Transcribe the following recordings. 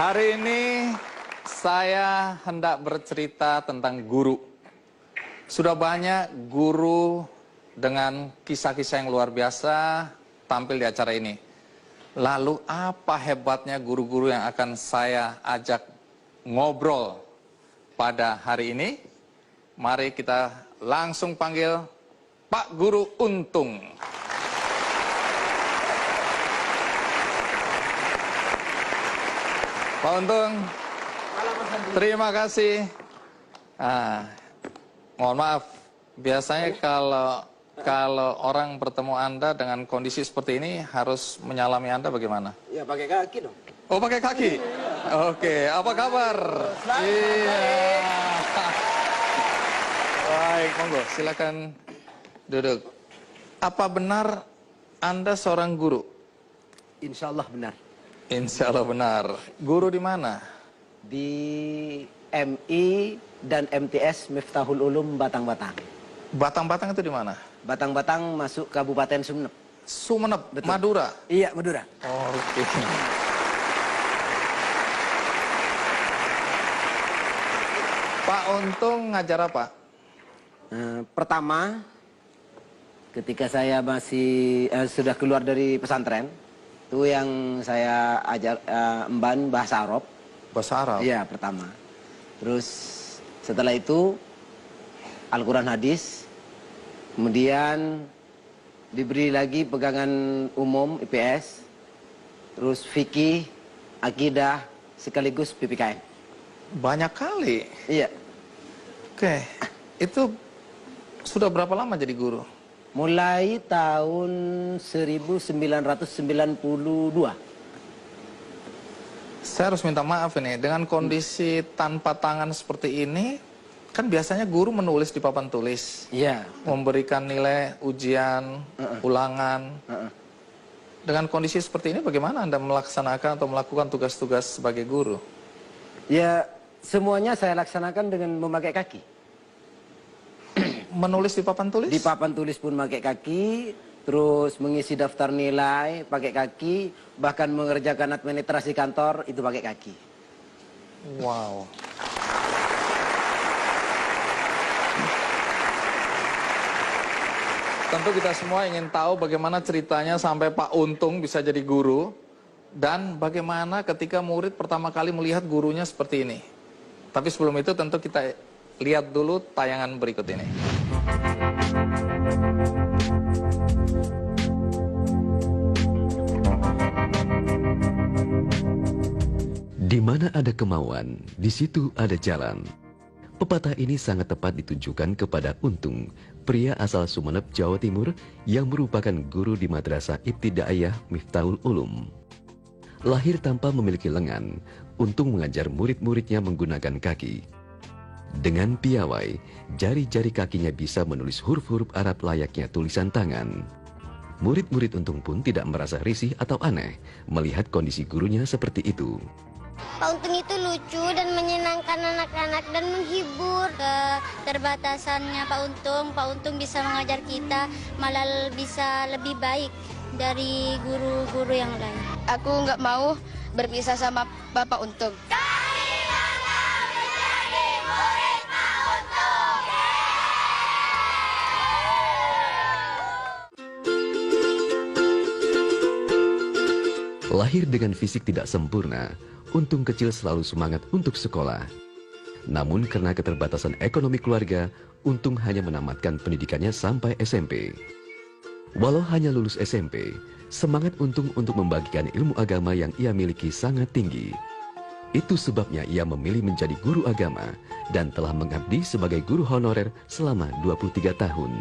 Hari ini saya hendak bercerita tentang guru. Sudah banyak guru dengan kisah-kisah yang luar biasa tampil di acara ini. Lalu apa hebatnya guru-guru yang akan saya ajak ngobrol pada hari ini? Mari kita langsung panggil Pak Guru Untung. Pak Untung, terima kasih. Mohon maaf, biasanya kalau orang bertemu Anda dengan kondisi seperti ini harus menyalami Anda bagaimana? Ya pakai kaki dong. Oh, pakai kaki? Oke, apa kabar? Iya. Baik, monggo, silakan duduk. Apa benar Anda seorang guru? Insya Allah benar. Insya Allah benar. Guru di mana? Di MI dan MTS Miftahul Ulum Batang-Batang. Batang-Batang itu di mana? Batang-Batang masuk Kabupaten Sumeneb. Sumeneb, Betul. Madura? Iya, Madura. Oh, oke. Pak Untung ngajar apa? Pertama, ketika saya masih sudah keluar dari pesantren, itu yang saya ajar emban bahasa Arab. Bahasa Arab? Iya, pertama. Terus setelah itu Al-Quran Hadis. Kemudian diberi lagi pegangan umum IPS. Terus fikih, akidah, sekaligus PPKN. Banyak kali. Iya. Oke. Itu sudah berapa lama jadi guru? Mulai tahun 1992. Saya harus minta maaf ini, dengan kondisi tanpa tangan seperti ini, kan biasanya guru menulis di papan tulis. Iya. Memberikan nilai ujian, ulangan. Dengan kondisi seperti ini bagaimana Anda melaksanakan atau melakukan tugas-tugas sebagai guru? Ya, semuanya saya laksanakan dengan memakai kaki. Menulis di papan tulis? Di papan tulis pun pakai kaki, terus mengisi daftar nilai pakai kaki, bahkan mengerjakan administrasi kantor itu pakai kaki. Wow. Tentu kita semua ingin tahu bagaimana ceritanya sampai Pak Untung bisa jadi guru, dan bagaimana ketika murid pertama kali melihat gurunya seperti ini. Tapi sebelum itu tentu kita lihat dulu tayangan berikut ini. Di mana ada kemauan, di situ ada jalan. Pepatah ini sangat tepat ditujukan kepada Untung, pria asal Sumeneb, Jawa Timur yang merupakan guru di Madrasah Ibtidaiyah Miftahul Ulum. Lahir tanpa memiliki lengan, Untung mengajar murid-muridnya menggunakan kaki. Dengan piawai, jari-jari kakinya bisa menulis huruf-huruf Arab layaknya tulisan tangan. Murid-murid Untung pun tidak merasa risih atau aneh melihat kondisi gurunya seperti itu. Pak Untung itu lucu dan menyenangkan anak-anak dan menghibur. Keterbatasannya Pak Untung bisa mengajar kita malah bisa lebih baik dari guru-guru yang lain. Aku nggak mau berpisah sama Bapak Untung. Lahir dengan fisik tidak sempurna, Untung kecil selalu semangat untuk sekolah. Namun karena keterbatasan ekonomi keluarga, Untung hanya menamatkan pendidikannya sampai SMP. Walau hanya lulus SMP, semangat Untung untuk membagikan ilmu agama yang ia miliki sangat tinggi. Itu sebabnya ia memilih menjadi guru agama dan telah mengabdi sebagai guru honorer selama 23 tahun.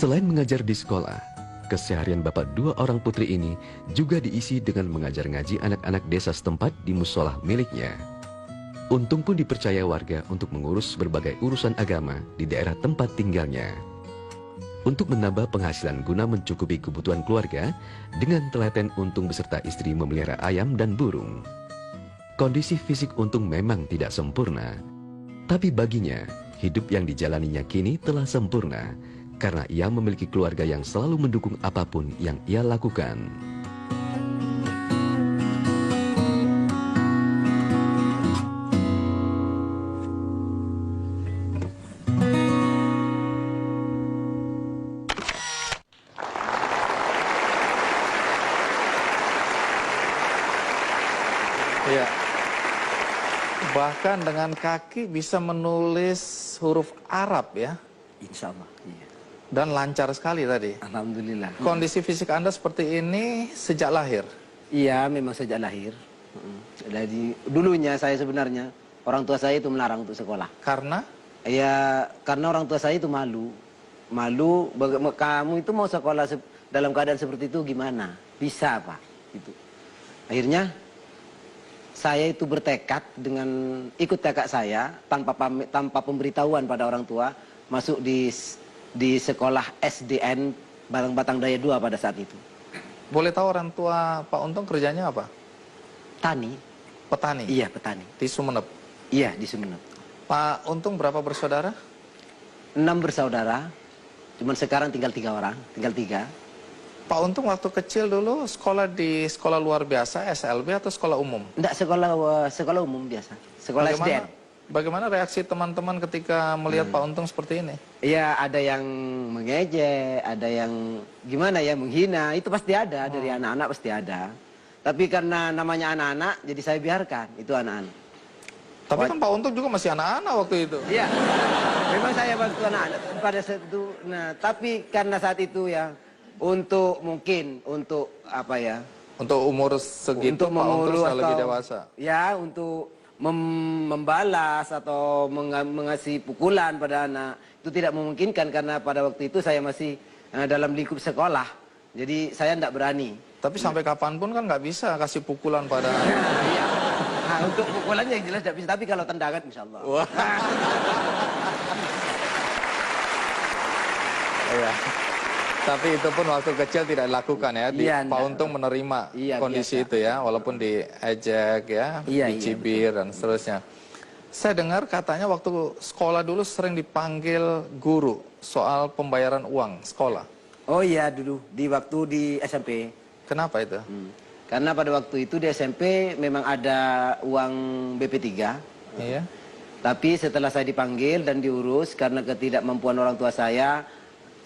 Selain mengajar di sekolah, keseharian bapak dua orang putri ini juga diisi dengan mengajar ngaji anak-anak desa setempat di musolah miliknya. Untung pun dipercaya warga untuk mengurus berbagai urusan agama di daerah tempat tinggalnya. Untuk menambah penghasilan guna mencukupi kebutuhan keluarga, dengan telaten Untung beserta istri memelihara ayam dan burung. Kondisi fisik Untung memang tidak sempurna, tapi baginya hidup yang dijalaninya kini telah sempurna karena ia memiliki keluarga yang selalu mendukung apapun yang ia lakukan. Ya. Bahkan dengan kaki bisa menulis huruf Arab ya. Insya Allah. Iya. Dan lancar sekali tadi. Alhamdulillah. Kondisi fisik Anda seperti ini sejak lahir? Iya, memang sejak lahir. Jadi dulunya saya sebenarnya orang tua saya itu melarang untuk sekolah. Karena? Ya, karena orang tua saya itu malu. Malu, kamu itu mau sekolah dalam keadaan seperti itu gimana? Bisa apa? Gitu. Akhirnya saya itu bertekad dengan ikut kakak saya tanpa pemberitahuan pada orang tua masuk di sekolah SDN Batang Daya 2 pada saat itu. Boleh tahu orang tua Pak Untung kerjanya apa? Tani. Petani? Iya, petani. Di Sumeneb? Iya, di Sumeneb. Pak Untung berapa bersaudara? 6 bersaudara, cuman sekarang tinggal 3 orang, tinggal 3. Pak Untung waktu kecil dulu sekolah di sekolah luar biasa, SLB atau sekolah umum? Enggak, sekolah umum biasa, sekolah SDN. Bagaimana reaksi teman-teman ketika melihat Pak Untung seperti ini? Iya, ada yang mengejek, ada yang gimana ya, menghina, itu pasti ada, dari anak-anak pasti ada. Tapi karena namanya anak-anak, jadi saya biarkan, itu anak-anak. Tapi kan Pak Untung juga masih anak-anak waktu itu. Iya, memang saya bantu anak-anak pada saat itu. Nah, tapi karena saat itu ya, untuk apa ya? Untuk umur segitu untuk Pak Untung sudah lebih atau- dewasa. Ya, untuk membalas atau mengasih pukulan pada anak itu tidak memungkinkan karena pada waktu itu saya masih dalam lingkup sekolah. Jadi saya tidak berani. Tapi sampai kapanpun kan nggak bisa kasih pukulan pada Iya. Nah, untuk pukulannya yang jelas tidak bisa. Tapi kalau tendangan, insya Allah. Wah. Iya. Tapi itu pun waktu kecil tidak dilakukan ya. Iya, Pak Untung menerima Iya, kondisi biasa. itu ya, walaupun diejek ya, Iya, dicibir dan seterusnya. Saya dengar katanya waktu sekolah dulu sering dipanggil guru soal pembayaran uang sekolah. Oh iya, dulu di waktu di SMP. Kenapa itu? Karena pada waktu itu di SMP memang ada uang BP3. Iya. Tapi setelah saya dipanggil dan diurus karena ketidakmampuan orang tua saya,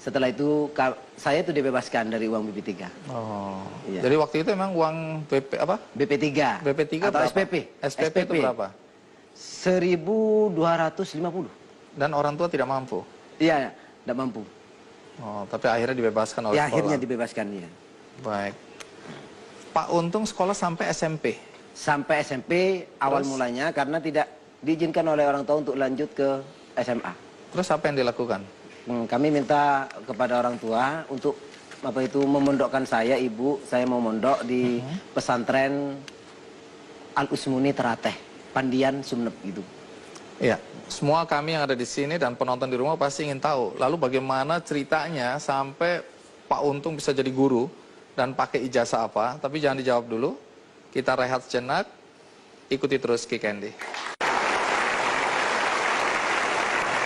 setelah itu saya itu dibebaskan dari uang BP3. Oh. Iya. Jadi waktu itu memang uang BP apa? BP3. BP3 atau berapa? SPP. SPP itu berapa? 1.250. Dan orang tua tidak mampu. Iya, tidak mampu. Oh, tapi akhirnya dibebaskan oleh Ya, sekolah. akhirnya dibebaskan ya. Baik. Pak Untung sekolah sampai SMP. Sampai SMP awal Terus? mulanya karena tidak diizinkan oleh orang tua untuk lanjut ke SMA. Terus apa yang dilakukan? Kami minta kepada orang tua untuk memondokkan saya, ibu, saya mau mondok di pesantren Al Usmuni Terateh, Pandian, Sumeneb gitu. Iya, semua kami yang ada di sini dan penonton di rumah pasti ingin tahu. Lalu bagaimana ceritanya sampai Pak Untung bisa jadi guru dan pakai ijazah apa? Tapi jangan dijawab dulu. Kita rehat sejenak. Ikuti terus Ki Candy.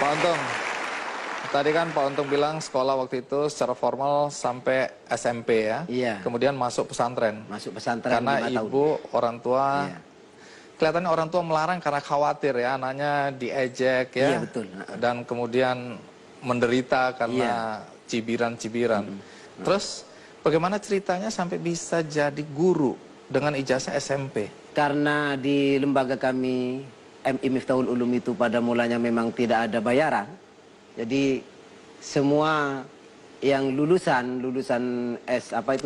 Pak Untung, tadi kan Pak Untung bilang sekolah waktu itu secara formal sampai SMP ya. Iya. Kemudian masuk pesantren. Masuk pesantren Karena 5 tahun. ibu, orang tua, Iya. kelihatannya orang tua melarang karena khawatir ya anaknya diejek ya. Iya, betul. Dan kemudian menderita karena cibiran-cibiran. Terus bagaimana ceritanya sampai bisa jadi guru dengan ijazah SMP? Karena di lembaga kami MI Miftahul Ulum itu pada mulanya memang tidak ada bayaran. Jadi semua yang lulusan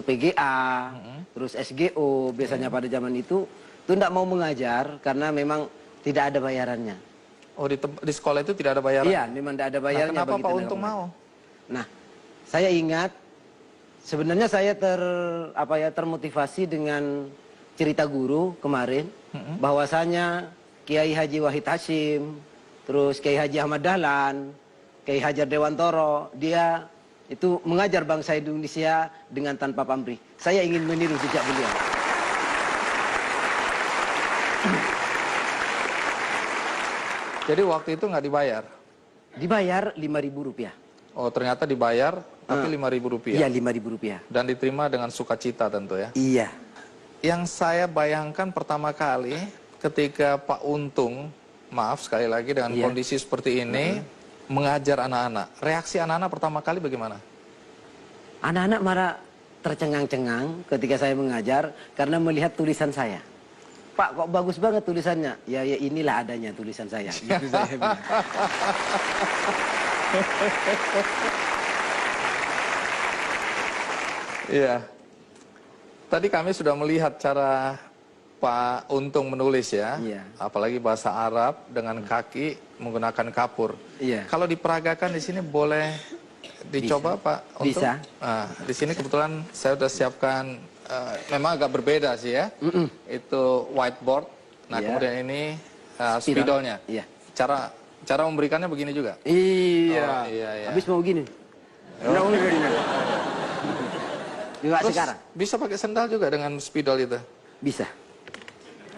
PGA, terus SGO biasanya pada zaman itu tidak mau mengajar karena memang tidak ada bayarannya. Oh, di sekolah itu tidak ada bayaran? Iya, memang tidak ada Nah, bayarannya. kenapa bagi Pak tenaga Untung pengajar. mau? Nah, saya ingat sebenarnya saya termotivasi dengan cerita guru kemarin bahwasanya Kiai Haji Wahid Hashim, terus Kiai Haji Ahmad Dahlan, Kiai Hajar Dewantoro, dia itu mengajar bangsa Indonesia dengan tanpa pamrih. Saya ingin meniru jejak beliau. Jadi waktu itu nggak dibayar? Dibayar Rp5.000. Oh, ternyata dibayar tapi Rp5.000. Iya, Rp5.000. Dan diterima dengan sukacita tentu ya. Iya. Yang saya bayangkan pertama kali ketika Pak Untung, maaf sekali lagi dengan Iya. kondisi seperti ini, mengajar anak-anak. Reaksi anak-anak pertama kali bagaimana? Anak-anak marah tercengang-cengang ketika saya mengajar karena melihat tulisan saya. Pak, kok bagus banget tulisannya? Ya, ya inilah adanya tulisan saya. Gitu saya bilang. Iya. Tadi kami sudah melihat cara Pak Untung menulis ya. Iya. Apalagi bahasa Arab dengan kaki menggunakan kapur. Iya. Kalau diperagakan di sini boleh dicoba Pak Untung? Bisa. Nah, di sini kebetulan saya sudah siapkan, memang agak berbeda sih ya. Itu whiteboard. Nah, Iya. kemudian ini spidolnya. Iya. Cara memberikannya begini juga. Iya. Oh, iya, iya. Habis mau gini. Juga Terus sekarang. bisa pakai sendal juga dengan spidol itu. Bisa.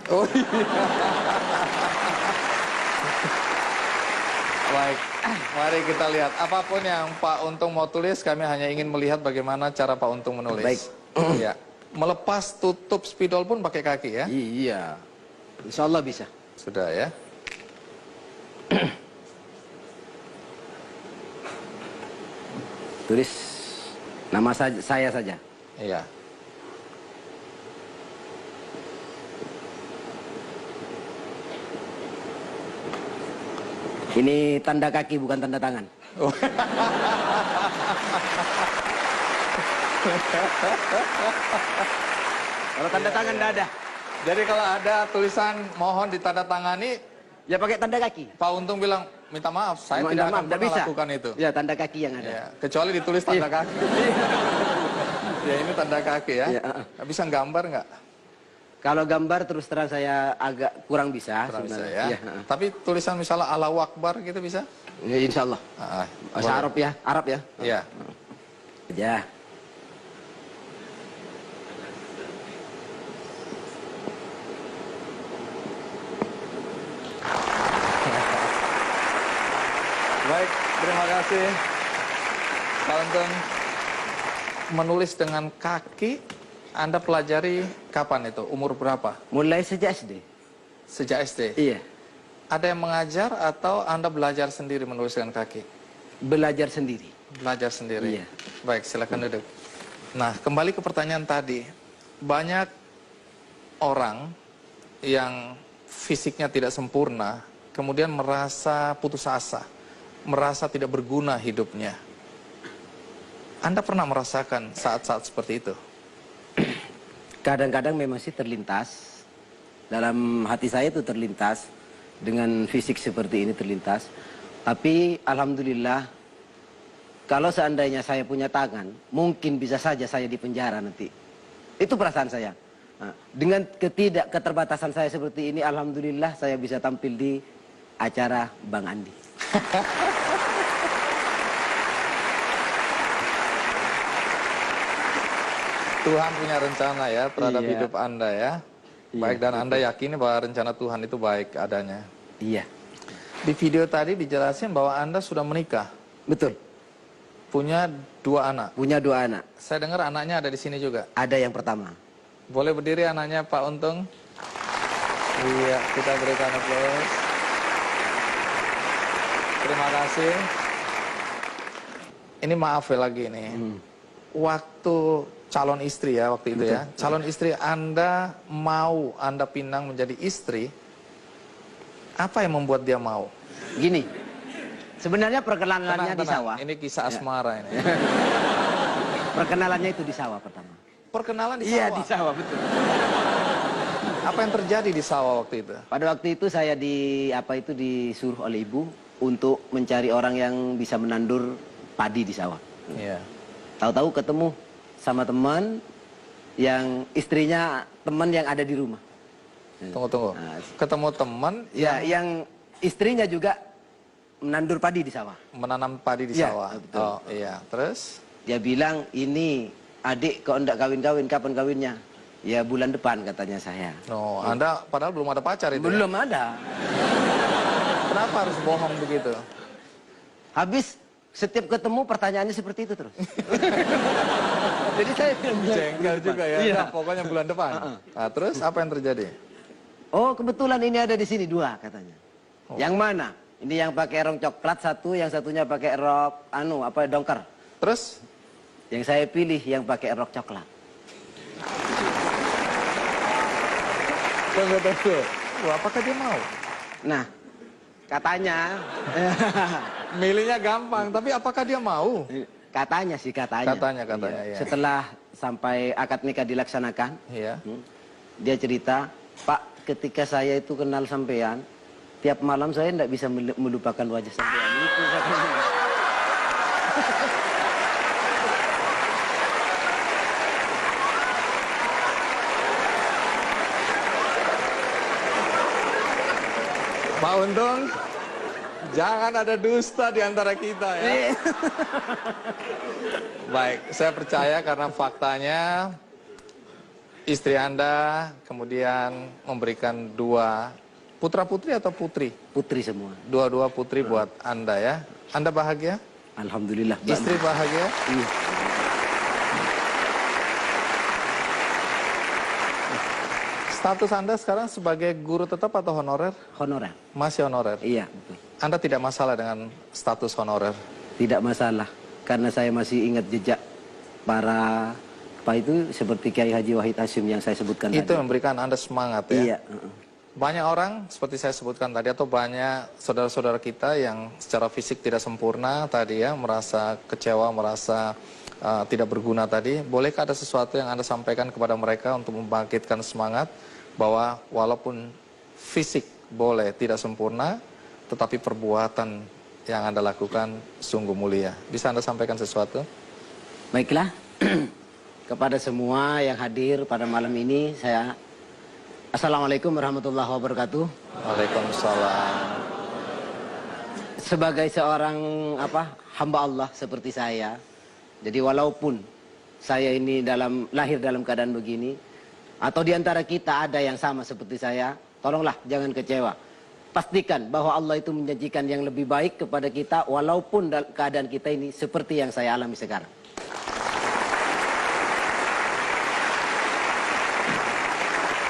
Oh iya. Baik, mari kita lihat. Apapun yang Pak Untung mau tulis, kami hanya ingin melihat bagaimana cara Pak Untung menulis. Baik. Ya. Melepas tutup spidol pun pakai kaki ya? Iya. Insya Allah bisa. Sudah ya. Tulis nama saya saja. Iya. Ini tanda kaki bukan tanda tangan. Kalau tanda tangan tidak ada. Jadi kalau ada tulisan mohon ditandatangani, Ya pakai tanda kaki. Pak Untung bilang, minta maaf, saya Mohon tidak maaf, akan nggak pernah bisa. lakukan itu. Ya tanda kaki yang ada. Ya, kecuali ditulis tanda kaki. Ya ini tanda kaki ya. Iya, Bisa gambar nggak? Kalau gambar terus terang saya agak kurang bisa. Kurang bisa sebenarnya. ya. Iya, Tapi tulisan misalnya Allahu Akbar gitu bisa? Ya, insya Allah. Bahasa boleh. Arab ya, Arab ya. Iya. Ya. Baik, terima kasih. Pak Untung, menulis dengan kaki, Anda pelajari kapan itu? Umur berapa? Mulai sejak SD. Sejak SD? Iya. Ada yang mengajar atau Anda belajar sendiri menulis dengan kaki? Belajar sendiri. Belajar sendiri? Iya. Baik, silakan duduk. Nah, kembali ke pertanyaan tadi. Banyak orang yang fisiknya tidak sempurna, kemudian merasa putus asa, merasa tidak berguna hidupnya. Anda pernah merasakan saat-saat seperti itu? Kadang-kadang memang sih terlintas. Dalam hati saya itu terlintas. Dengan fisik seperti ini terlintas. Tapi Alhamdulillah, kalau seandainya saya punya tangan, mungkin bisa saja saya di penjara nanti. Itu perasaan saya. Nah, dengan keterbatasan saya seperti ini, Alhamdulillah saya bisa tampil di acara Bang Andi. Tuhan punya rencana ya terhadap Iya. hidup Anda ya. Iya, Baik, dan Anda yakini bahwa rencana Tuhan itu baik adanya. Iya, Di video tadi dijelasin bahwa Anda sudah menikah, betul. punya 2 anak. Punya 2 anak. Saya dengar anaknya ada di sini juga. Ada yang pertama. Boleh berdiri anaknya Pak Untung? Iya, kita berikan aplaus. Terima kasih. Ini maaf ya lagi nih. Waktu calon istri ya waktu itu ya. Calon istri Anda mau Anda pinang menjadi istri. Apa yang membuat dia mau? Gini, sebenarnya perkenalannya di Tenang, sawah. ini kisah asmara ini. Perkenalannya itu di sawah pertama. Perkenalan di Iya, sawah. di sawah, betul. Apa yang terjadi di sawah waktu itu? Pada waktu itu saya disuruh oleh ibu untuk mencari orang yang bisa menandur padi di sawah. Iya. Tahu-tahu ketemu sama teman yang istrinya teman yang ada di rumah. Tunggu. Nah, Ketemu teman Ya, yang istrinya juga menandur padi di sawah. menanam padi di Iya, sawah. betul. Oh iya, terus? Dia bilang, ini adik kok enggak kawin-kawin, kapan kawinnya? Ya bulan depan katanya saya. No, Anda padahal belum ada pacar itu. Belum Ya? ada. Kenapa harus bohong begitu? Habis setiap ketemu pertanyaannya seperti itu terus. Jadi saya Jengkel juga ya. Iya. Nah, pokoknya bulan depan. Nah, terus apa yang terjadi? Oh, kebetulan ini ada di sini 2 katanya. Yang mana? Ini yang pakai rok coklat satu, yang satunya pakai rok dongker. Terus Yang saya pilih yang pakai rok coklat. tunggu. Wah, apakah dia mau? Nah, katanya Milihnya gampang, tapi apakah dia mau? katanya sih katanya. Katanya, Iya. ya. Setelah sampai akad nikah dilaksanakan, Iya. dia cerita, "Pak, ketika saya itu kenal sampean, tiap malam saya tidak bisa melupakan wajah sampean." Itu katanya. Pak Untung, jangan ada dusta di antara kita ya. Baik, saya percaya karena faktanya istri Anda kemudian memberikan 2 putra-putri atau putri? Putri semua. 2 putri buat Anda ya. Anda bahagia? Alhamdulillah. Istri bahagia? Iya. Status Anda sekarang sebagai guru tetap atau honorer? Honorer. Masih honorer. Iya, betul. Anda tidak masalah dengan status honorer? Tidak masalah, karena saya masih ingat jejak para itu seperti Kiai Haji Wahid Hasyim yang saya sebutkan Itu tadi. memberikan Anda semangat ya? Iya. Banyak orang seperti saya sebutkan tadi atau banyak saudara-saudara kita yang secara fisik tidak sempurna tadi ya, merasa kecewa, merasa tidak berguna tadi. Bolehkah ada sesuatu yang Anda sampaikan kepada mereka untuk membangkitkan semangat bahwa walaupun fisik boleh tidak sempurna, tetapi perbuatan yang Anda lakukan sungguh mulia. Bisa Anda sampaikan sesuatu? Baiklah, kepada semua yang hadir pada malam ini, saya Assalamualaikum warahmatullahi wabarakatuh. Waalaikumsalam. Sebagai seorang hamba Allah seperti saya, jadi walaupun saya ini lahir dalam keadaan begini, atau di antara kita ada yang sama seperti saya, tolonglah jangan kecewa. Pastikan bahwa Allah itu menjanjikan yang lebih baik kepada kita walaupun keadaan kita ini seperti yang saya alami sekarang.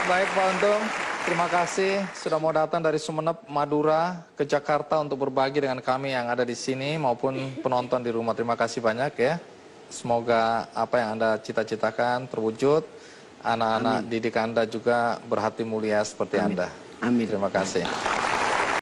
Baik Pak Untung, terima kasih sudah mau datang dari Sumeneb, Madura ke Jakarta untuk berbagi dengan kami yang ada di sini maupun penonton di rumah. Terima kasih banyak ya. Semoga apa yang Anda cita-citakan terwujud. Anak-anak didik Anda juga berhati mulia seperti Anda. Amin. Terima kasih.